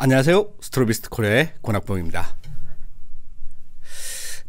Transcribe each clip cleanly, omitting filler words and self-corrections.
안녕하세요. 스트로비스트 코리아의 권학봉입니다.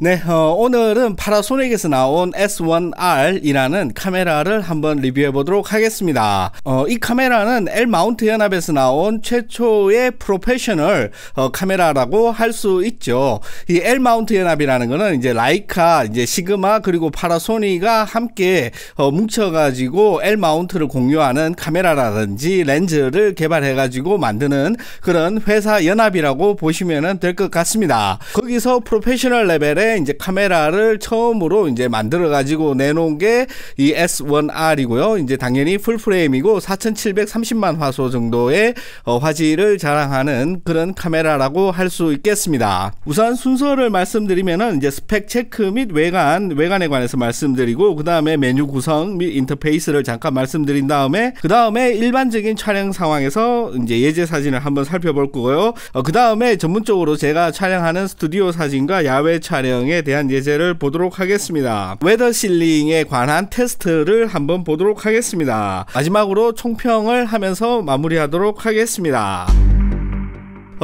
네, 오늘은 파라소닉에서 나온 S1R이라는 카메라를 한번 리뷰해 보도록 하겠습니다. 이 카메라는 L-마운트 연합에서 나온 최초의 프로페셔널 카메라라고 할 수 있죠. 이 L-마운트 연합이라는 거는 이제 라이카, 이제 시그마 그리고 파라소닉가 함께 뭉쳐가지고 L-마운트를 공유하는 카메라라든지 렌즈를 개발해가지고 만드는 그런 회사 연합이라고 보시면 될 것 같습니다. 거기서 프로페셔널 레벨의 이제 카메라를 처음으로 이제 만들어 가지고 내놓은 게 이 S1R이고요. 이제 당연히 풀프레임이고 4730만 화소 정도의 화질을 자랑하는 그런 카메라라고 할 수 있겠습니다. 우선 순서를 말씀드리면은 이제 스펙 체크 및 외관에 관해서 말씀드리고, 그 다음에 메뉴 구성 및 인터페이스를 잠깐 말씀드린 다음에, 그 다음에 일반적인 촬영 상황에서 이제 예제 사진을 한번 살펴볼 거고요. 그 다음에 전문적으로 제가 촬영하는 스튜디오 사진과 야외 촬영에 대한 예제를 보도록 하겠습니다. 웨더 실링에 관한 테스트를 한번 보도록 하겠습니다. 마지막으로 총평을 하면서 마무리하도록 하겠습니다.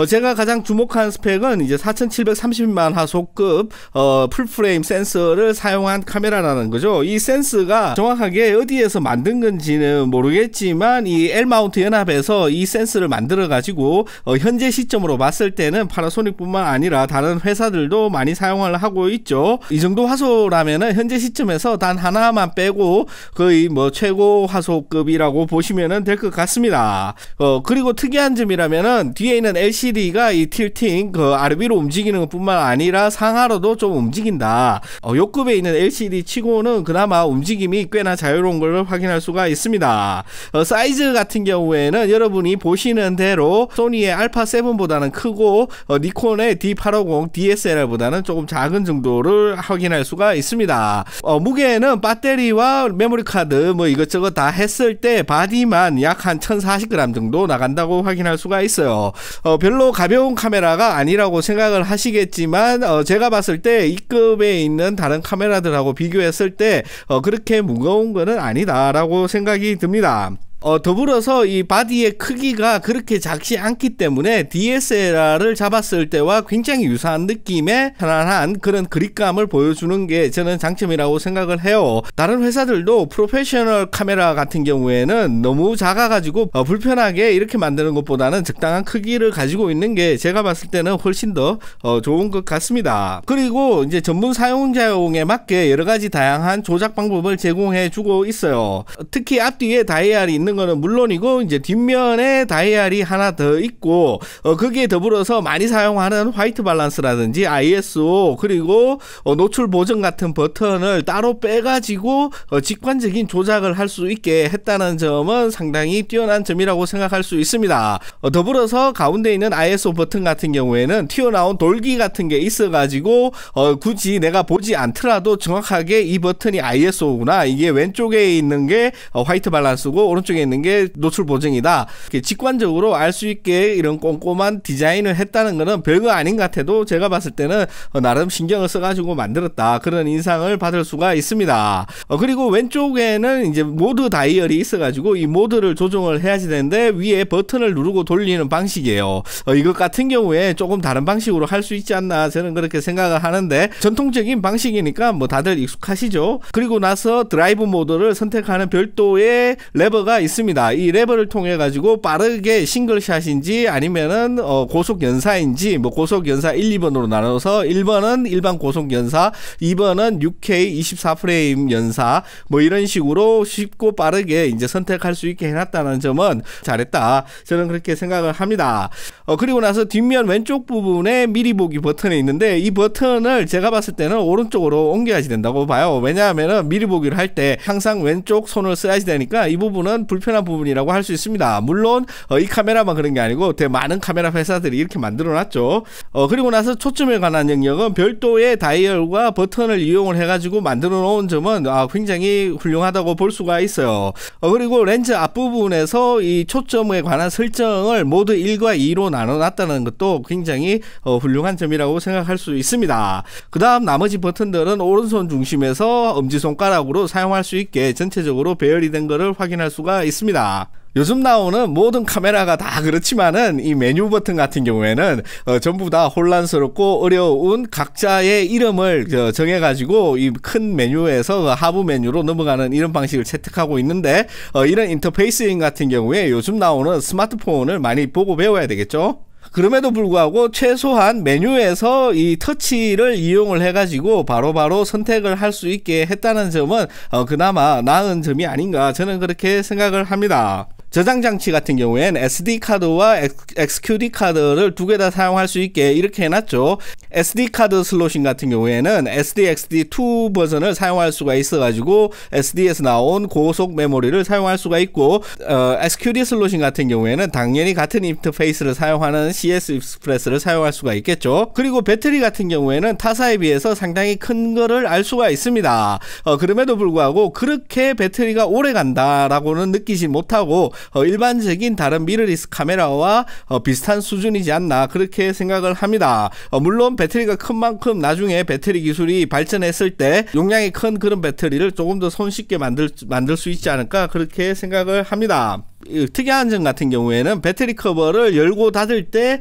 제가 가장 주목한 스펙은 이제 4730만 화소급 풀프레임 센서를 사용한 카메라라는 거죠. 이 센서가 정확하게 어디에서 만든 건지는 모르겠지만 이 L-마운트 연합에서 이 센서를 만들어 가지고 현재 시점으로 봤을 때는 파라소닉 뿐만 아니라 다른 회사들도 많이 사용을 하고 있죠. 이 정도 화소라면은 현재 시점에서 단 하나만 빼고 거의 뭐 최고 화소급이라고 보시면 될 것 같습니다. 그리고 특이한 점이라면은 뒤에 있는 LCD가 이 틸팅 아래 위로 움직이는 것 뿐만 아니라 상하로도 좀 움직인다. 요 급에 있는 LCD 치고는 그나마 움직임이 꽤나 자유로운 걸 확인할 수가 있습니다. 사이즈 같은 경우에는 여러분이 보시는 대로 소니의 알파7보다는 크고 니콘의 D850 DSLR보다는 조금 작은 정도를 확인할 수가 있습니다. 무게는 배터리와 메모리 카드 뭐 이것저것 다 했을 때 바디만 약 한 1040g 정도 나간다고 확인할 수가 있어요. 별로 가벼운 카메라가 아니라고 생각을 하시겠지만 제가 봤을 때 이 급에 있는 다른 카메라들하고 비교했을 때 그렇게 무거운 거는 아니다 라고 생각이 듭니다. 더불어서 이 바디의 크기가 그렇게 작지 않기 때문에 DSLR을 잡았을 때와 굉장히 유사한 느낌의 편안한 그런 그립감을 보여주는 게 저는 장점이라고 생각을 해요. 다른 회사들도 프로페셔널 카메라 같은 경우에는 너무 작아가지고 불편하게 이렇게 만드는 것보다는 적당한 크기를 가지고 있는 게 제가 봤을 때는 훨씬 더 좋은 것 같습니다. 그리고 이제 전문 사용자용에 맞게 여러가지 다양한 조작 방법을 제공해 주고 있어요. 특히 앞뒤에 다이얼이 있는 거는 물론이고 이제 뒷면에 다이얼이 하나 더 있고 거기에 더불어서 많이 사용하는 화이트 밸런스라든지 ISO 그리고 노출 보정 같은 버튼을 따로 빼가지고 직관적인 조작을 할 수 있게 했다는 점은 상당히 뛰어난 점이라고 생각할 수 있습니다. 더불어서 가운데 있는 ISO 버튼 같은 경우에는 튀어나온 돌기 같은 게 있어가지고 굳이 내가 보지 않더라도 정확하게 이 버튼이 ISO구나, 이게 왼쪽에 있는 게 화이트 밸런스고 오른쪽에 있는 게 노출 보정이다, 직관적으로 알 수 있게 이런 꼼꼼한 디자인을 했다는 것은 별거 아닌 것 같아도 제가 봤을 때는 나름 신경을 써가지고 만들었다, 그런 인상을 받을 수가 있습니다. 그리고 왼쪽에는 이제 모드 다이얼이 있어가지고 이 모드를 조정을 해야지 되는데 위에 버튼을 누르고 돌리는 방식이에요. 이것 같은 경우에 조금 다른 방식으로 할 수 있지 않나 저는 그렇게 생각을 하는데, 전통적인 방식이니까 뭐 다들 익숙하시죠. 그리고 나서 드라이브 모드를 선택하는 별도의 레버가 있습니다. 이 레버를 통해 가지고 빠르게 싱글샷인지 아니면은 고속 연사인지, 뭐 고속 연사 1, 2번으로 나눠서 1번은 일반 고속 연사, 2번은 6K 24프레임 연사, 뭐 이런 식으로 쉽고 빠르게 이제 선택할 수 있게 해놨다는 점은 잘했다, 저는 그렇게 생각을 합니다. 그리고 나서 뒷면 왼쪽 부분에 미리 보기 버튼이 있는데 이 버튼을 제가 봤을 때는 오른쪽으로 옮겨야지 된다고 봐요. 왜냐하면은 미리 보기를 할 때 항상 왼쪽 손을 써야지 되니까 이 부분은 불편한 부분이라고 할 수 있습니다. 물론 이 카메라만 그런 게 아니고 되게 많은 카메라 회사들이 이렇게 만들어 놨죠. 그리고 나서 초점에 관한 영역은 별도의 다이얼과 버튼을 이용을 해가지고 만들어 놓은 점은 굉장히 훌륭하다고 볼 수가 있어요. 그리고 렌즈 앞부분에서 이 초점에 관한 설정을 모드 1과 2로 나눠 놨다는 것도 굉장히 훌륭한 점이라고 생각할 수 있습니다. 그 다음 나머지 버튼들은 오른손 중심에서 엄지손가락으로 사용할 수 있게 전체적으로 배열이 된 것을 확인할 수가 있습니다. 요즘 나오는 모든 카메라가 다 그렇지만은 이 메뉴 버튼 같은 경우에는 전부 다 혼란스럽고 어려운 각자의 이름을 정해가지고 이 큰 메뉴에서 하부 메뉴로 넘어가는 이런 방식을 채택하고 있는데 이런 인터페이싱 같은 경우에 요즘 나오는 스마트폰을 많이 보고 배워야 되겠죠. 그럼에도 불구하고 최소한 메뉴에서 이 터치를 이용을 해가지고 바로바로 선택을 할 수 있게 했다는 점은 그나마 나은 점이 아닌가 저는 그렇게 생각을 합니다. 저장 장치 같은 경우엔 SD카드와 XQD 카드를 두 개 다 사용할 수 있게 이렇게 해놨죠. SD카드 슬롯인 같은 경우에는 SDXD2 버전을 사용할 수가 있어가지고 SD에서 나온 고속 메모리를 사용할 수가 있고, XQD 슬롯인 같은 경우에는 당연히 같은 인터페이스를 사용하는 CS 익스프레스를 사용할 수가 있겠죠. 그리고 배터리 같은 경우에는 타사에 비해서 상당히 큰 거를 알 수가 있습니다. 그럼에도 불구하고 그렇게 배터리가 오래 간다라고는 느끼지 못하고 일반적인 다른 미러리스 카메라와 비슷한 수준이지 않나 그렇게 생각을 합니다. 물론 배터리가 큰 만큼 나중에 배터리 기술이 발전했을 때 용량이 큰 그런 배터리를 조금 더 손쉽게 만들 수 있지 않을까 그렇게 생각을 합니다. 특이한 점 같은 경우에는 배터리 커버를 열고 닫을 때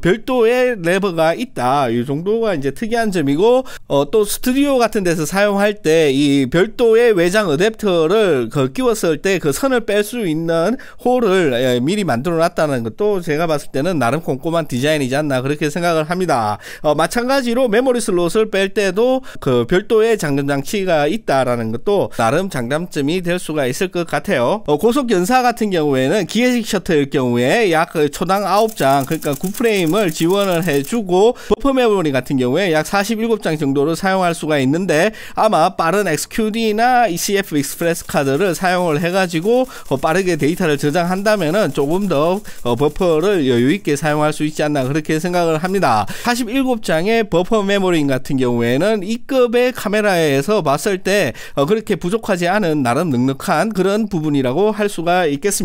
별도의 레버가 있다. 이 정도가 이제 특이한 점이고, 또 스튜디오 같은 데서 사용할 때 이 별도의 외장 어댑터를 끼웠을 때 그 선을 뺄 수 있는 홀을 미리 만들어 놨다는 것도 제가 봤을 때는 나름 꼼꼼한 디자인이지 않나 그렇게 생각을 합니다. 마찬가지로 메모리 슬롯을 뺄 때도 그 별도의 잠금 장치가 있다라는 것도 나름 장단점이 될 수가 있을 것 같아요. 고속 연사 같은 경우에는 기계식 셔터일 경우에 약 초당 9장, 그러니까 9프레임을 지원을 해주고, 버퍼 메모리 같은 경우에 약 47장 정도를 사용할 수가 있는데, 아마 빠른 XQD나 CF 익스프레스 카드를 사용을 해가지고 빠르게 데이터를 저장한다면은 조금 더 버퍼를 여유있게 사용할 수 있지 않나 그렇게 생각을 합니다. 47장의 버퍼 메모리 같은 경우에는 이 급의 카메라에서 봤을 때 그렇게 부족하지 않은 나름 넉넉한 그런 부분이라고 할 수가 있겠습니다.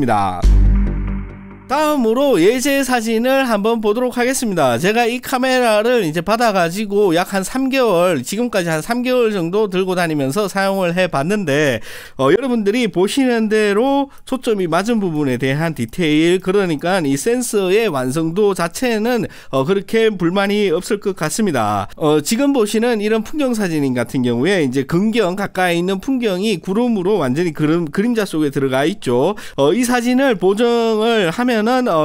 다음으로 예제 사진을 한번 보도록 하겠습니다. 제가 이 카메라를 이제 받아가지고 약 한 3개월, 지금까지 한 3개월 정도 들고 다니면서 사용을 해 봤는데, 여러분들이 보시는 대로 초점이 맞은 부분에 대한 디테일, 그러니까 이 센서의 완성도 자체는 그렇게 불만이 없을 것 같습니다. 지금 보시는 이런 풍경 사진 같은 경우에 이제 근경 가까이 있는 풍경이 구름으로 완전히 그림자 속에 들어가 있죠. 이 사진을 보정을 하면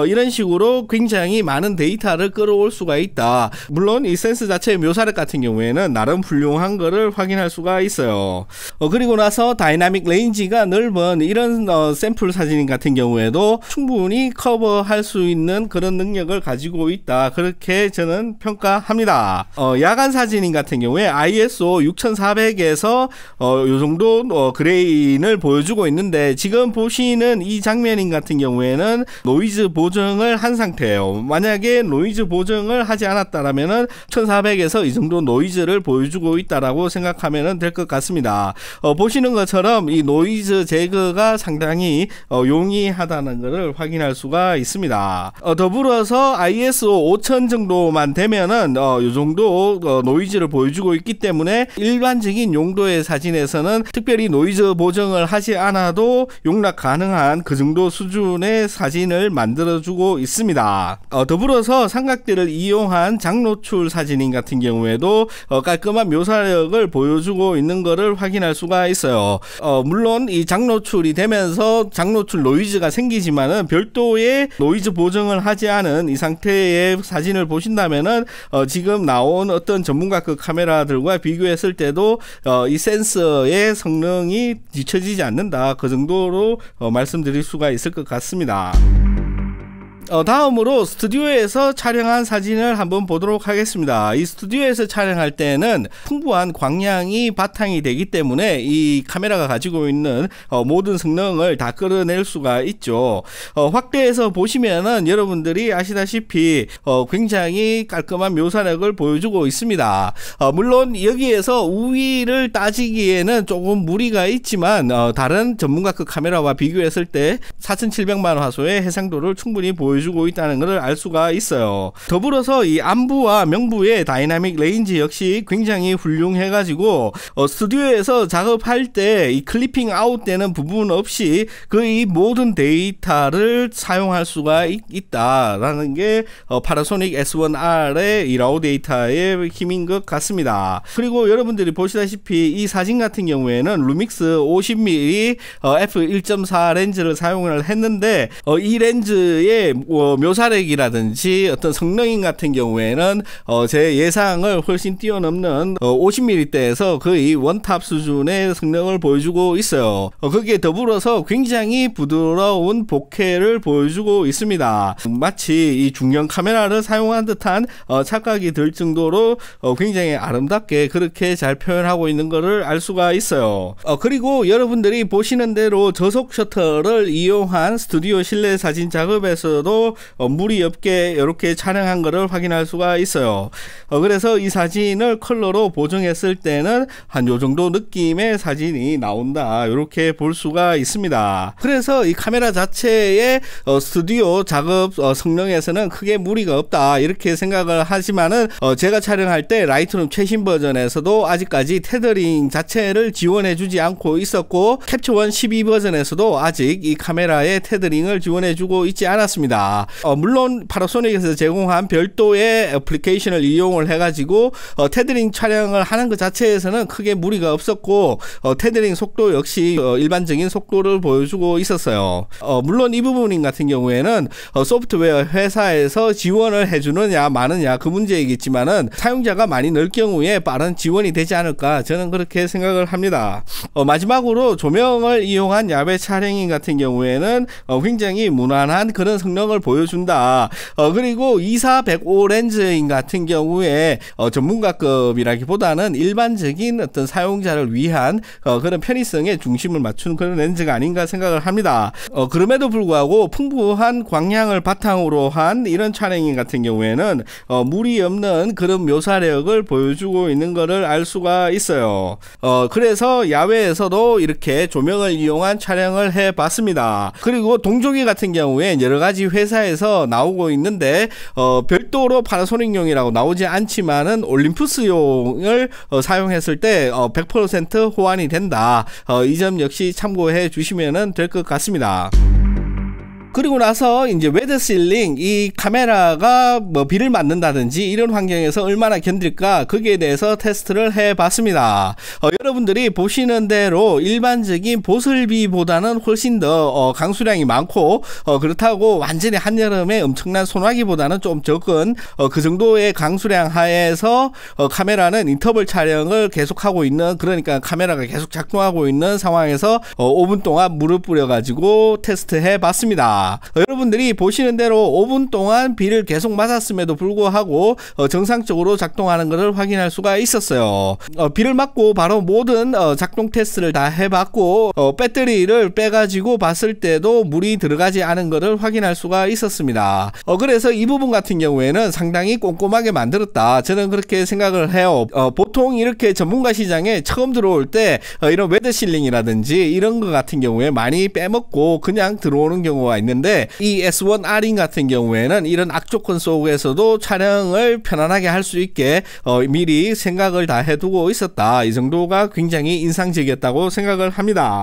이런 식으로 굉장히 많은 데이터를 끌어올 수가 있다. 물론 이 센서 자체의 묘사력 같은 경우에는 나름 훌륭한 거를 확인할 수가 있어요. 그리고 나서 다이나믹 레인지가 넓은 이런 샘플 사진 같은 경우에도 충분히 커버할 수 있는 그런 능력을 가지고 있다. 그렇게 저는 평가합니다. 야간 사진 같은 경우에 ISO 6400에서 요 정도 그레인을 보여주고 있는데, 지금 보시는 이 장면 같은 경우에는 노이즈 보정을 한 상태예요. 만약에 노이즈 보정을 하지 않았다라면은 1400에서 이 정도 노이즈를 보여주고 있다라고 생각하면 될 것 같습니다. 보시는 것처럼 이 노이즈 제거가 상당히 용이하다는 것을 확인할 수가 있습니다. 더불어서 ISO 5000 정도만 되면은 이 정도 노이즈를 보여주고 있기 때문에 일반적인 용도의 사진에서는 특별히 노이즈 보정을 하지 않아도 용납 가능한 그 정도 수준의 사진을 만들어주고 있습니다. 더불어서 삼각대를 이용한 장노출 사진 같은 경우에도 깔끔한 묘사력을 보여주고 있는 것을 확인할 수가 있어요. 물론 이 장노출이 되면서 장노출 노이즈가 생기지만은 별도의 노이즈 보정을 하지 않은 이 상태의 사진을 보신다면은 지금 나온 어떤 전문가급 카메라들과 비교했을 때도 이 센서의 성능이 뒤처지지 않는다. 그 정도로 말씀드릴 수가 있을 것 같습니다. 다음으로 스튜디오에서 촬영한 사진을 한번 보도록 하겠습니다. 이 스튜디오에서 촬영할 때는 풍부한 광량이 바탕이 되기 때문에 이 카메라가 가지고 있는 모든 성능을 다 끌어낼 수가 있죠. 확대해서 보시면은 여러분들이 아시다시피 굉장히 깔끔한 묘사력을 보여주고 있습니다. 물론 여기에서 우위를 따지기에는 조금 무리가 있지만 다른 전문가급 카메라와 비교했을 때 4700만 화소의 해상도를 충분히 보여주고 보여주고 있다는 것을 알 수가 있어요. 더불어서 이 안부와 명부의 다이나믹 레인지 역시 굉장히 훌륭해가지고 스튜디오에서 작업할 때 이 클리핑 아웃 되는 부분 없이 거의 모든 데이터를 사용할 수가 있다라는 게 파라소닉 S1R의 이 라우 데이터의 힘인 것 같습니다. 그리고 여러분들이 보시다시피 이 사진 같은 경우에는 루믹스 50mm f1.4 렌즈를 사용을 했는데 이 렌즈의 묘사력이라든지 어떤 성능 같은 경우에는 제 예상을 훨씬 뛰어넘는 50mm대에서 거의 원탑 수준의 성능을 보여주고 있어요. 거기에 더불어서 굉장히 부드러운 보케를 보여주고 있습니다. 마치 이 중형 카메라를 사용한 듯한 착각이 들 정도로 굉장히 아름답게 그렇게 잘 표현하고 있는 것을 알 수가 있어요. 그리고 여러분들이 보시는 대로 저속 셔터를 이용한 스튜디오 실내 사진 작업에서도 무리 없게 이렇게 촬영한 것을 확인할 수가 있어요. 그래서 이 사진을 컬러로 보정했을 때는 한 요 정도 느낌의 사진이 나온다 이렇게 볼 수가 있습니다. 그래서 이 카메라 자체의 스튜디오 작업 성능에서는 크게 무리가 없다 이렇게 생각을 하지만은 제가 촬영할 때 라이트룸 최신 버전에서도 아직까지 테더링 자체를 지원해 주지 않고 있었고 캡처1 12 버전에서도 아직 이 카메라에 테더링을 지원해 주고 있지 않았습니다. 물론 파라소닉에서 제공한 별도의 애플리케이션을 이용을 해가지고 테더링 촬영을 하는 것 자체에서는 크게 무리가 없었고 테더링 속도 역시 일반적인 속도를 보여주고 있었어요. 물론 이 부분 같은 경우에는 소프트웨어 회사에서 지원을 해주느냐 마느냐 그 문제이겠지만은 사용자가 많이 늘 경우에 빠른 지원이 되지 않을까 저는 그렇게 생각을 합니다. 마지막으로 조명을 이용한 야외 촬영인 같은 경우에는 굉장히 무난한 그런 성능을 보여준다. 그리고 24-105 렌즈인 같은 경우에 전문가급이라기보다는 일반적인 어떤 사용자를 위한 그런 편의성에 중심을 맞춘 그런 렌즈가 아닌가 생각을 합니다. 그럼에도 불구하고 풍부한 광량을 바탕으로 한 이런 촬영인 같은 경우에는 무리 없는 그런 묘사력을 보여주고 있는 것을 알 수가 있어요. 그래서 야외에서도 이렇게 조명을 이용한 촬영을 해 봤습니다. 그리고 동조기 같은 경우에 여러가지 회사에서 나오고 있는데 별도로 파나소닉용이라고 나오지 않지만은 올림푸스용을 사용했을 때 100% 호환이 된다. 이 점 역시 참고해 주시면 될 것 같습니다. 그리고 나서 이제 웨더실링 이 카메라가 뭐 비를 맞는다든지 이런 환경에서 얼마나 견딜까 거기에 대해서 테스트를 해 봤습니다. 여러분들이 보시는 대로 일반적인 보슬비보다는 훨씬 더 강수량이 많고 그렇다고 완전히 한여름에 엄청난 소나기보다는 좀 적은 그 정도의 강수량 하에서 카메라는 인터벌 촬영을 계속하고 있는 그러니까 카메라가 계속 작동하고 있는 상황에서 5분 동안 물을 뿌려 가지고 테스트해 봤습니다. 여러분들이 보시는 대로 5분 동안 비를 계속 맞았음에도 불구하고 정상적으로 작동하는 것을 확인할 수가 있었어요. 비를 맞고 바로 모든 작동 테스트를 다 해봤고 배터리를 빼가지고 봤을 때도 물이 들어가지 않은 것을 확인할 수가 있었습니다. 그래서 이 부분 같은 경우에는 상당히 꼼꼼하게 만들었다 저는 그렇게 생각을 해요. 보통 이렇게 전문가 시장에 처음 들어올 때 이런 웨더실링이라든지 이런 것 같은 경우에 많이 빼먹고 그냥 들어오는 경우가 있는데 이 S1R인 같은 경우에는 이런 악조건 속에서도 촬영을 편안하게 할 수 있게 미리 생각을 다 해두고 있었다. 이 정도가 굉장히 인상적이었다고 생각을 합니다.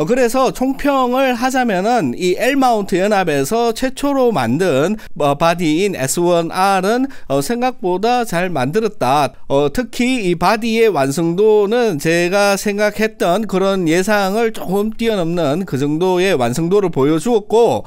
그래서 총평을 하자면은 이 L마운트 연합에서 최초로 만든 바디인 S1R은 생각보다 잘 만들었다. 특히 이 바디의 완성도는 제가 생각했던 그런 예상을 조금 뛰어넘는 그 정도의 완성도를 보여주었고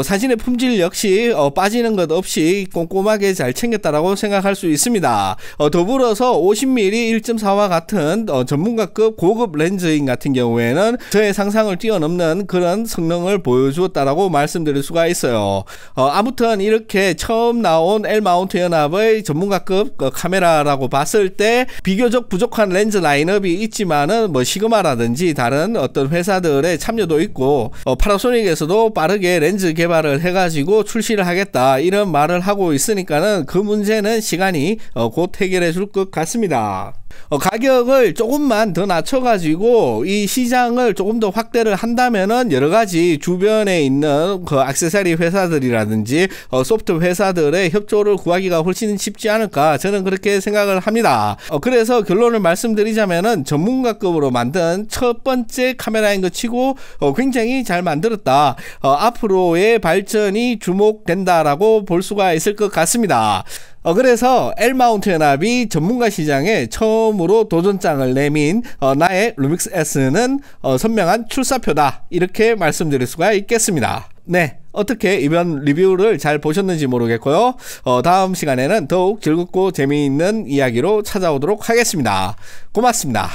사진의 품질 역시 빠지는 것 없이 꼼꼼하게 잘 챙겼다라고 생각할 수 있습니다. 더불어서 50mm 1.4와 같은 전문가급 고급 렌즈인 같은 경우에는 저의 상상을 뛰어넘는 그런 성능을 보여주었다라고 말씀드릴 수가 있어요. 아무튼 이렇게 처음 나온 L마운트 연합의 전문가급 카메라라고 봤을 때 비교적 부족한 렌즈 라인업이 있지만은 뭐 시그마라든지 다른 어떤 회사들의 참여도 있고 파나소닉에서도 빠르게 렌즈 개발을 해가지고 출시를 하겠다 이런 말을 하고 있으니까는 그 문제는 시간이 곧 해결해 줄 것 같습니다. 가격을 조금만 더 낮춰가지고 이 시장을 조금 더 확대를 한다면은 여러 가지 주변에 있는 그 액세서리 회사들이라든지 소프트 회사들의 협조를 구하기가 훨씬 쉽지 않을까, 저는 그렇게 생각을 합니다. 그래서 결론을 말씀드리자면은 전문가급으로 만든 첫 번째 카메라인 것 치고 굉장히 잘 만들었다. 앞으로의 발전이 주목된다라고 볼 수가 있을 것 같습니다. 그래서 L마운트 연합이 전문가 시장에 처음으로 도전장을 내민 나의 루믹스 S는 선명한 출사표다, 이렇게 말씀드릴 수가 있겠습니다. 네, 어떻게 이번 리뷰를 잘 보셨는지 모르겠고요. 다음 시간에는 더욱 즐겁고 재미있는 이야기로 찾아오도록 하겠습니다. 고맙습니다.